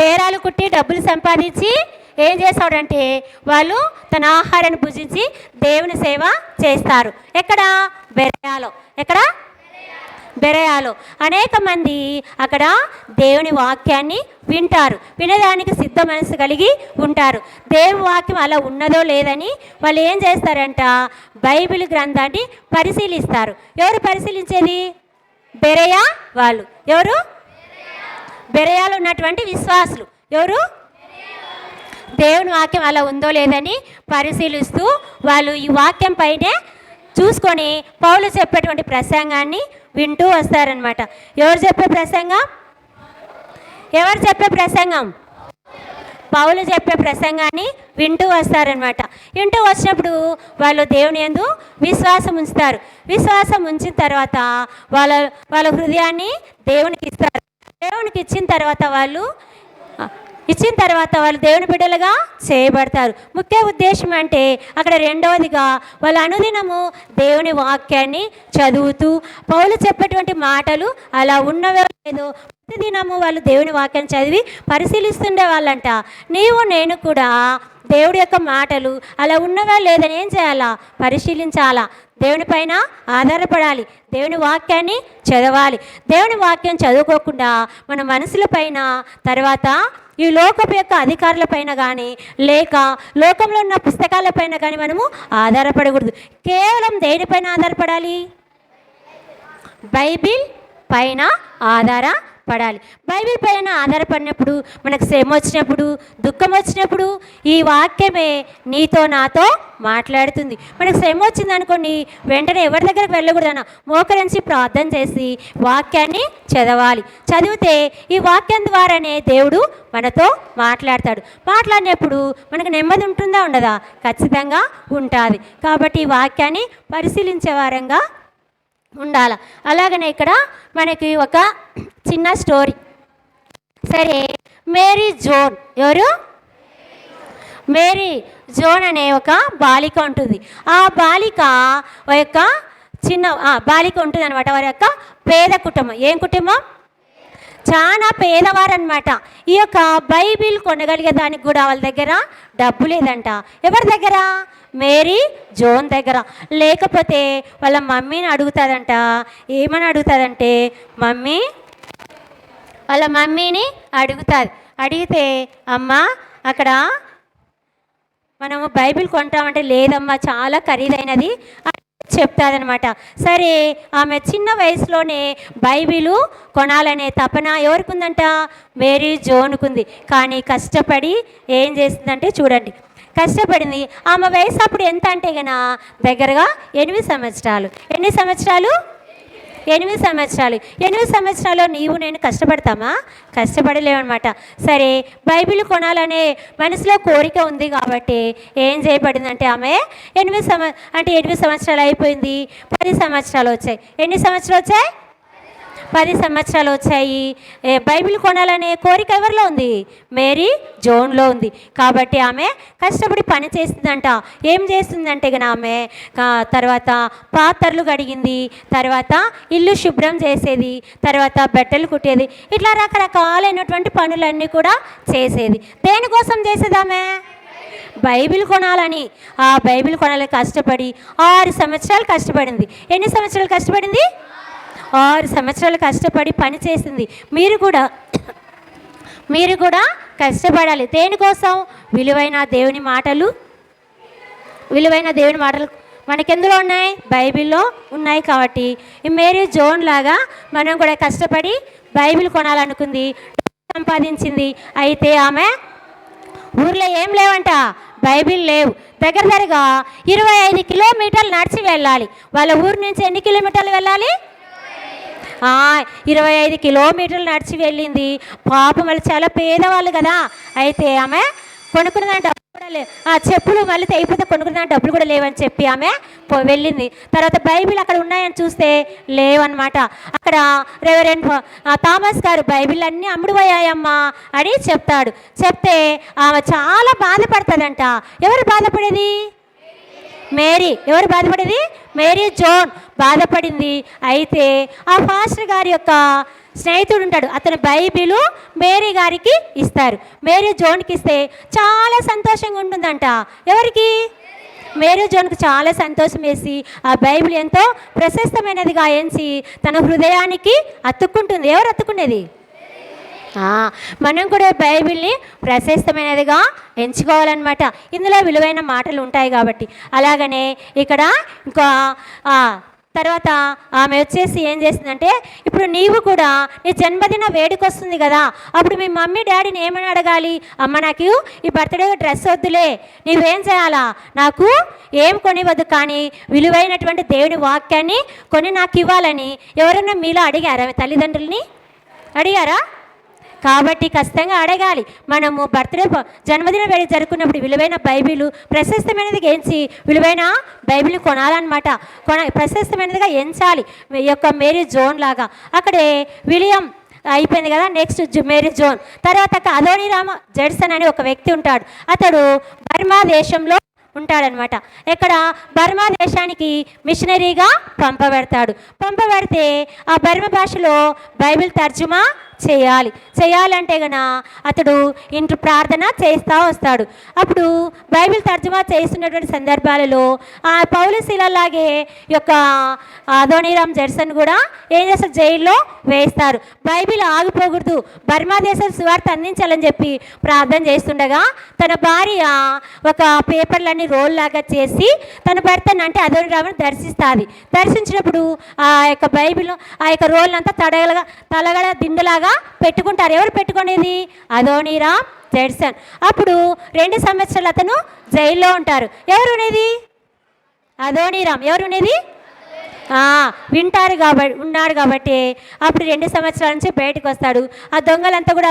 డేరాలు కుట్టి డబ్బులు సంపాదించి ఏం చేస్తాడంటే వాళ్ళు తన ఆహారాన్ని భుజించి దేవుని సేవ చేస్తారు. ఎక్కడ? బెరయాలో. ఎక్కడ? బెరయాలో అనేక మంది అక్కడ దేవుని వాక్యాన్ని వింటారు. వినడానికి సిద్ధ మనసు కలిగి ఉంటారు. దేవుని వాక్యం అలా ఉన్నదో లేదని వాళ్ళు ఏం చేస్తారంట? బైబిల్ గ్రంథాన్ని పరిశీలిస్తారు. ఎవరు పరిశీలించేది? బెరయా వాళ్ళు. ఎవరు? బెరయాలో ఉన్నటువంటి విశ్వాసులు. ఎవరు? దేవుని వాక్యం అలా ఉందో లేదని పరిశీలిస్తూ వాళ్ళు ఈ వాక్యం పైనే చూసుకొని పౌలు చెప్పేటువంటి ప్రసంగాన్ని వింటూ వస్తారనమాట. ఎవరు చెప్పే ప్రసంగం? ఎవరు చెప్పే ప్రసంగం? పౌలు చెప్పే ప్రసంగాన్ని వింటూ వస్తారనమాట. వింటూ వచ్చినప్పుడు వాళ్ళు దేవుని యందు విశ్వాసం ఉంచుతారు. విశ్వాసం ఉంచిన తర్వాత వాళ్ళ హృదయాన్ని దేవునికి ఇస్తారు. దేవునికి ఇచ్చిన తర్వాత వాళ్ళు దేవుని బిడ్డలుగా చేయబడతారు. ముఖ్య ఉద్దేశం అంటే అక్కడ రెండవదిగా వాళ్ళు అనుదినము దేవుని వాక్యాన్ని చదువుతూ పౌలు చెప్పేటువంటి మాటలు అలా ఉన్నవో లేదో ప్రతిదినము వాళ్ళు దేవుని వాక్యాన్ని చదివి పరిశీలిస్తుండే వాళ్ళంట. నీవు నేను కూడా దేవుడి యొక్క మాటలు అలా ఉన్నవా లేదని ఏం చేయాలా? పరిశీలించాలా. దేవుని పైన ఆధారపడాలి. దేవుని వాక్యాన్ని చదవాలి. దేవుని వాక్యం చదువుకోకుండా మన మనసుల పైన తర్వాత ఈ లోకపు యొక్క అధికారుల పైన కానీ లేక లోకంలో ఉన్న పుస్తకాల పైన కానీ మనము ఆధారపడకూడదు. కేవలం దేనిపైన ఆధారపడాలి? బైబిల్ పైన ఆధారపడాలి. బైబిల్ పైన ఆధారపడినప్పుడు మనకు శ్రమ వచ్చినప్పుడు దుఃఖం వచ్చినప్పుడు ఈ వాక్యమే నీతో నాతో మాట్లాడుతుంది. మనకు శ్రమ వచ్చింది అనుకోండి, వెంటనే ఎవరి దగ్గరకు వెళ్ళకూడదన్న మోకరించి ప్రార్థన చేసి వాక్యాన్ని చదవాలి. చదివితే ఈ వాక్యం ద్వారానే దేవుడు మనతో మాట్లాడతాడు. మాట్లాడినప్పుడు మనకు నెమ్మది ఉంటుందా ఉండదా? ఖచ్చితంగా ఉంటుంది. కాబట్టి ఈ వాక్యాన్ని పరిశీలించే వారంగా ఉండాలి. అలాగనే ఇక్కడ మనకి ఒక చిన్న స్టోరీ. సరే, మేరీ జోన్. ఎవరు? మేరీ జోన్ అనే ఒక బాలిక ఉంటుంది. ఆ బాలిక యొక్క చిన్న బాలిక ఉంటుంది అనమాట. వారి యొక్క పేద కుటుంబం. ఏం కుటుంబం? చాలా పేదవారు అనమాట. ఈ యొక్క బైబిల్ కొనగలిగే దానికి కూడా వాళ్ళ దగ్గర డబ్బు లేదంట. ఎవరి దగ్గర? మేరీ జోన్ దగ్గర. లేకపోతే వాళ్ళ మమ్మీని అడుగుతుందంట. ఏమని అడుగుతుందంటే వాళ్ళ మమ్మీని అడుగుతుంది. అడిగితే అమ్మ అక్కడ మనము బైబిల్ కొంటామంటే లేదమ్మా చాలా ఖరీదైనది చెప్తాదనమాట. సరే, ఆమె చిన్న వయసులోనే బైబిలు కొనాలనే తపన ఎవరికి ఉందంట? మేరీ జోన్కుంది. కానీ కష్టపడి ఏం చేసిందంటే చూడండి, కష్టపడింది. ఆమె వయసు అప్పుడు ఎంత అంటే గన దగ్గరగా 8 సంవత్సరాలు. ఎన్ని సంవత్సరాలు? 8 సంవత్సరాలు. 8 సంవత్సరాలు నీవు నేను కష్టపడతామా? కష్టపడలేమన్నమాట. సరే, బైబిల్ కొనాలనే మనసులో కోరిక ఉంది కాబట్టి ఏం చేయబడిందంటే ఆమె 8 సంవత్సరాలు అయిపోయింది. 10 సంవత్సరాలు వచ్చాయి. ఎన్ని సంవత్సరాలు వచ్చాయి? 10 సంవత్సరాలు వచ్చాయి. బైబిల్ కొనాలనే కోరిక ఎవరిలో ఉంది? మేరీ జోన్లో ఉంది. కాబట్టి ఆమె కష్టపడి పని చేస్తుందంట. ఏం చేస్తుందంటే గన ఆమె తర్వాత పాత్రలు కడిగింది, తర్వాత ఇల్లు శుభ్రం చేసేది, తర్వాత బట్టలు కుట్టేది, ఇట్లా రకరకాలైనటువంటి పనులన్నీ కూడా చేసేది. దేనికోసం చేసేది ఆమె? బైబిల్ కొనాలని. ఆ బైబిల్ కొనాలని కష్టపడి 6 సంవత్సరాలు కష్టపడింది. ఎన్ని సంవత్సరాలు కష్టపడింది? 6 సంవత్సరాలు కష్టపడి పని చేసింది. మీరు కూడా కష్టపడాలి. దేనికోసం? విలువైన దేవుని మాటలు మనకెందులో ఉన్నాయి? బైబిల్లో ఉన్నాయి. కాబట్టి ఈ మేరీ జోన్ లాగా మనం కూడా కష్టపడి బైబిల్ కొనాలనుకుంది, సంపాదించింది. అయితే ఆమె ఊర్లో ఏం లేవంట, బైబిల్ లేవు. దగ్గరగా 25 కిలోమీటర్లు నడిచి వెళ్ళాలి. వాళ్ళ ఊరు నుంచి ఎన్ని కిలోమీటర్లు వెళ్ళాలి? 25 కిలోమీటర్లు నడిచి వెళ్ళింది. పాపం వాళ్ళు చాలా పేదవాళ్ళు కదా. అయితే ఆమె కొనుక్కున్న డబ్బులు కూడా చెప్పులు మళ్ళీ తెగిపోతే కొనుక్కున్న డబ్బులు కూడా లేవని చెప్పి ఆమె వెళ్ళింది. తర్వాత బైబిల్ అక్కడ ఉన్నాయని చూస్తే లేవన్నమాట. అక్కడ రెవరెండ్ థామస్ గారు బైబిల్ అన్నీ అమ్ముడుపోయాయమ్మా అని చెప్తాడు. చెప్తే ఆమె చాలా బాధపడుతుందంట. ఎవరు బాధపడేది? మేరీ. ఎవరు బాధపడేది? మేరీ జోన్ బాధపడింది. అయితే ఆ పాస్టర్ గారి యొక్క స్నేహితుడు ఉంటాడు, అతను బైబిలు మేరీ గారికి ఇస్తారు. మేరీ జోన్కి ఇస్తే చాలా సంతోషంగా ఉంటుందంట. ఎవరికి? మేరీ జోన్కి చాలా సంతోషం వేసి ఆ బైబిల్ ఎంతో ప్రశస్తమైనదిగా ఎంచి తన హృదయానికి అతుక్కుంటుంది. ఎవరు అతుక్కునేది? మనం కూడా బైబిల్ని ప్రశస్తమైనదిగా ఎంచుకోవాలన్నమాట. ఇందులో విలువైన మాటలు ఉంటాయి కాబట్టి. అలాగనే ఇక్కడ ఇంకా తర్వాత ఆమె వచ్చేసి ఏం చేసిందంటే, ఇప్పుడు నీవు కూడా నీ జన్మదిన వేడుక వస్తుంది కదా, అప్పుడు మీ మమ్మీ డాడీని ఏమని అడగాలి? అమ్మ నాకు ఈ బర్త్డే డ్రెస్ వద్దులే, నీవేం చేయాలా? నాకు ఏం కొనివద్దు, కానీ విలువైనటువంటి దేవుని వాక్యాన్ని కొని నాకు ఇవ్వాలని ఎవరన్నా మీలో అడిగారా? తల్లిదండ్రులని అడిగారా? కాబట్టి ఖచ్చితంగా అడగాలి. మనము బర్త్డే జన్మదిన వేడుక జరుపుకున్నప్పుడు విలువైన బైబిల్ ప్రశస్తమైనది ఎంచి విలువైన బైబిల్ని కొనాలన్నమాట. ప్రశస్తమైనదిగా ఎంచాలి. ఈ యొక్క మేరీ జోన్ లాగా. అక్కడే విలియం అయిపోయింది కదా. Next Mary John. తర్వాత అదోనీరామ్ జడ్సన్ అనే ఒక వ్యక్తి ఉంటాడు. అతడు బర్మా దేశంలో ఉంటాడనమాట. ఇక్కడ బర్మా దేశానికి మిషనరీగా పంపబడితే ఆ బర్మా భాషలో బైబిల్ తర్జుమా చేయాలంటే గన అతడు ఇంటి ప్రార్థన చేస్తూ వస్తాడు. అప్పుడు బైబిల్ తర్జుమా చేస్తున్నటువంటి సందర్భాలలో ఆ పౌలు శీలలాగే యొక్క అదోనీరామ్ జడ్సన్ కూడా ఏం చేస్తారు? జైల్లో వేస్తారు. బైబిల్ ఆగిపోకూడదు, బర్మా దేశం సువార్త అందించాలని చెప్పి ప్రార్థన చేస్తుండగా తన భార్య ఒక పేపర్లన్నీ రోల్ లాగా చేసి తన భర్తను అంటే అదోనీరామ్ని దర్శించినప్పుడు ఆ యొక్క బైబిల్ ఆ యొక్క రోల్ అంతా తలగడ దిండులాగా పెట్టుకుంటారు. ఎవరు పెట్టుకునేది? Adoniram Judson. అప్పుడు 2 సంవత్సరాలు అతను జైల్లో ఉంటారు. ఎవరు ఉండేది? అదోనీరామ్. ఎవరు ఉండేది? ఉన్నాడు కాబట్టి అప్పుడు 2 సంవత్సరాల నుంచి బయటకు వస్తాడు. ఆ దొంగలంతా కూడా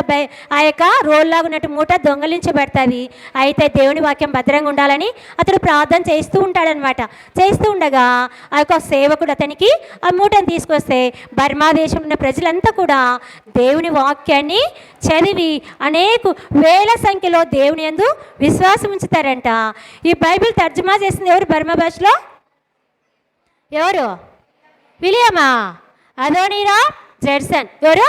ఆ యొక్క రోల్లాగా ఉన్నట్టు మూట దొంగలించబడుతుంది. అయితే దేవుని వాక్యం భద్రంగా ఉండాలని అతడు ప్రార్థన చేస్తూ ఉంటాడనమాట. చేస్తూ ఉండగా ఆ యొక్క సేవకుడు అతనికి ఆ మూటను తీసుకొస్తే బర్మా దేశంలో ఉన్న ప్రజలంతా కూడా దేవుని వాక్యాన్ని చదివి అనేక వేల సంఖ్యలో దేవుని యందు విశ్వాసం ఉంచుతారంట. ఈ బైబిల్ తర్జుమా చేసింది ఎవరు? బర్మా భాషలో ఎవరు? విలియమా? Adoniram Judson. ఎవరు?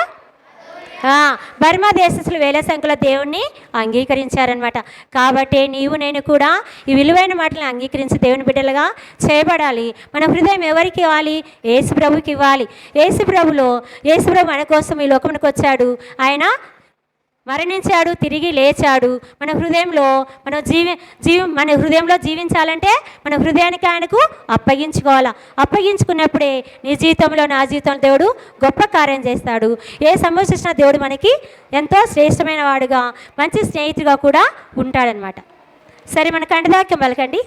బర్మా దేశస్తులు వేల సంఖ్యలో దేవుణ్ణి అంగీకరించారనమాట. కాబట్టి నీవు నేను కూడా ఈ విలువైన మాటలను అంగీకరించి దేవుని బిడ్డలుగా చేయబడాలి. మన హృదయం ఎవరికి ఇవ్వాలి? యేసు ప్రభుకి ఇవ్వాలి. యేసు ప్రభు మన కోసం ఈ లోకమునికి వచ్చాడు. ఆయన మరణించాడు, తిరిగి లేచాడు. మన హృదయంలో మన హృదయంలో జీవించాలంటే మన హృదయానికి ఆయనకు అప్పగించుకోవాలా. అప్పగించుకున్నప్పుడే నీ జీవితంలో నా జీవితంలో దేవుడు గొప్ప కార్యం చేస్తాడు. ఏ సమస్య వచ్చినా దేవుడు మనకి ఎంతో శ్రేష్టమైన వాడుగా, మంచి స్నేహితుడిగా కూడా ఉంటాడనమాట. సరే, మన కంఠదాక్యం పలకండి.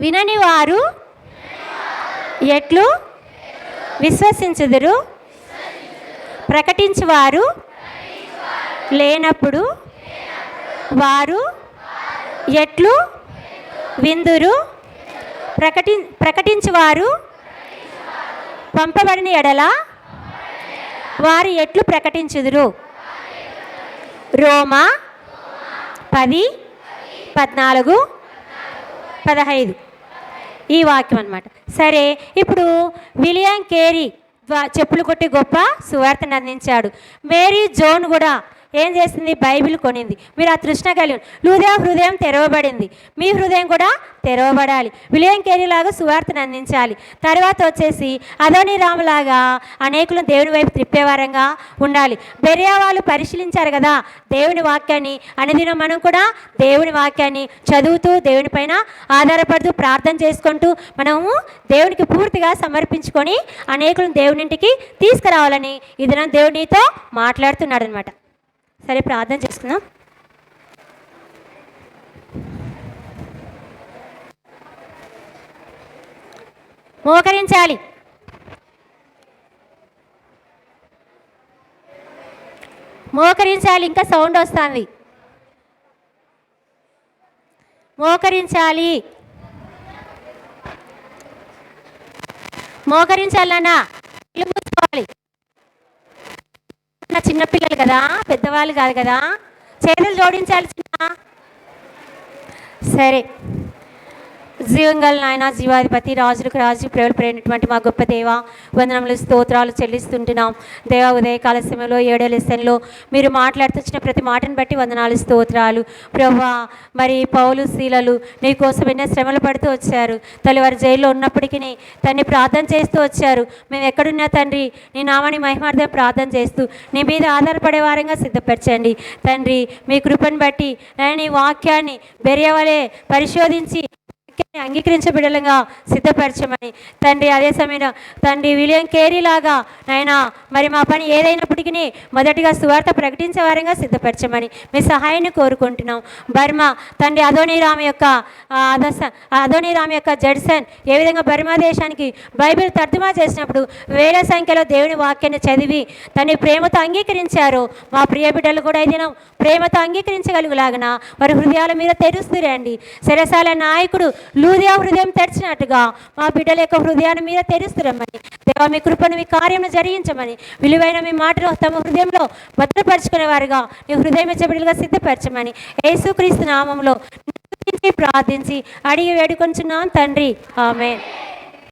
వినని వారు ఎట్లు విశ్వసించుదురు, ప్రకటించువారు లేనప్పుడు వారు ఎట్లు విందురు, ప్రకటించువారు పంపబడిన ఎడల వారు ఎట్లు ప్రకటించుదురు. రోమా 10:14-15 ఈ వాక్యం అన్నమాట. సరే, ఇప్పుడు విలియం కేరీ చెప్పులు కొట్టి గొప్ప సువార్తను అందించాడు. మేరీ జోన్ కూడా ఏం చేసింది? బైబిల్ కొనింది. మీరు ఆ తృష్ణ కలిగి లూదియా హృదయం తెరవబడింది. మీ హృదయం కూడా తెరవబడాలి. విలియం కేరీ లాగా సువార్తను అందించాలి. తర్వాత వచ్చేసి అదోనీరామ్ లాగా అనేకులను దేవుని వైపు త్రిప్పేవారంగా ఉండాలి. బెరియా వాళ్ళు పరిశీలించారు కదా దేవుని వాక్యాన్ని. అనుదినం మనం కూడా దేవుని వాక్యాన్ని చదువుతూ దేవుని పైన ఆధారపడుతూ ప్రార్థన చేసుకుంటూ మనము దేవునికి పూర్తిగా సమర్పించుకొని అనేకులను దేవునింటికి తీసుకురావాలని ఈ దినం దేవునితో మాట్లాడుతున్నాడు అనమాట. సరే, ప్రార్థన చేసుకుందాం. మోకరించాలి. మోకరించాలి. ఇంకా సౌండ్ వస్తుంది. మోకరించాలి. మోకరించాలన్నా ఇల్లు మూసుకోవాలి. చిన్నపిల్లలు కదా, పెద్దవాళ్ళు కాదు కదా. చేతులు జోడించాలి చిన్న. సరే. జీవంగల నాయన, జీవాధిపతి, రాజులకు రాజు, ప్రేమలు ప్రేరినటువంటి మా గొప్ప దేవ, వందనములు స్తోత్రాలు చెల్లిస్తుంటున్నాం. దేవ, ఉదయకాల సమయంలో 7వ లెసన్లో మీరు మాట్లాడుతున్న ప్రతి మాటను బట్టి వందనాలు స్తోత్రాలు. ప్రభువా, మరి పౌలు శీలలు నీ కోసం ఎన్నో శ్రమలు పడుతూ వచ్చారు. తల్లి, వారు జైల్లో ఉన్నప్పటికీ తన్ని ప్రార్థన చేస్తూ వచ్చారు. మేము ఎక్కడున్నా తండ్రి నీ నామాన్ని మహిమార్థం ప్రార్థన చేస్తూ నీ మీద ఆధారపడే వారంగా సిద్ధపరచండి తండ్రి. మీ కృపను బట్టి నీ వాక్యాన్ని బెరియవలే పరిశోధించి అంగీకరించబడేలాగా సిద్ధపరచమని తండ్రి. అదే సమయంలో తండ్రి విలియం కేరీ లాగా నాయన మరి మా పని ఏదైనప్పటికీ మొదటిగా సువార్త ప్రకటించే వారంగా సిద్ధపరచమని మీ సహాయాన్ని కోరుకుంటున్నాం. బర్మా తండ్రి అదోనీరామ్ యొక్క జడ్సన్ ఏ విధంగా బర్మా దేశానికి బైబిల్ తర్జుమా చేసినప్పుడు వేల సంఖ్యలో దేవుని వాక్యాన్ని చదివి తన ప్రేమతో అంగీకరించారో మా ప్రియ బిడ్డలు కూడా ఈ దినం ప్రేమతో అంగీకరించగలుగులాగన వారి హృదయాల మీద తెరుస్తురండి. సరసాల నాయకుడు లూదియా హృదయం తెరిచినట్టుగా మా బిడ్డల యొక్క హృదయాన్ని మీద తెరుస్తురమ్మని దేవా, మీ కృపను మీ కార్యమును జరిగించమని విలువైన మీ మాటలు తమ హృదయంలో భద్రపరుచుకునేవారుగా నీ హృదయం బిడ్డలుగా సిద్ధపరచమని యేసుక్రీస్తు నామములో ప్రార్థించి అడిగి వేడుకొంచున్నాం తండ్రి. ఆమేన్.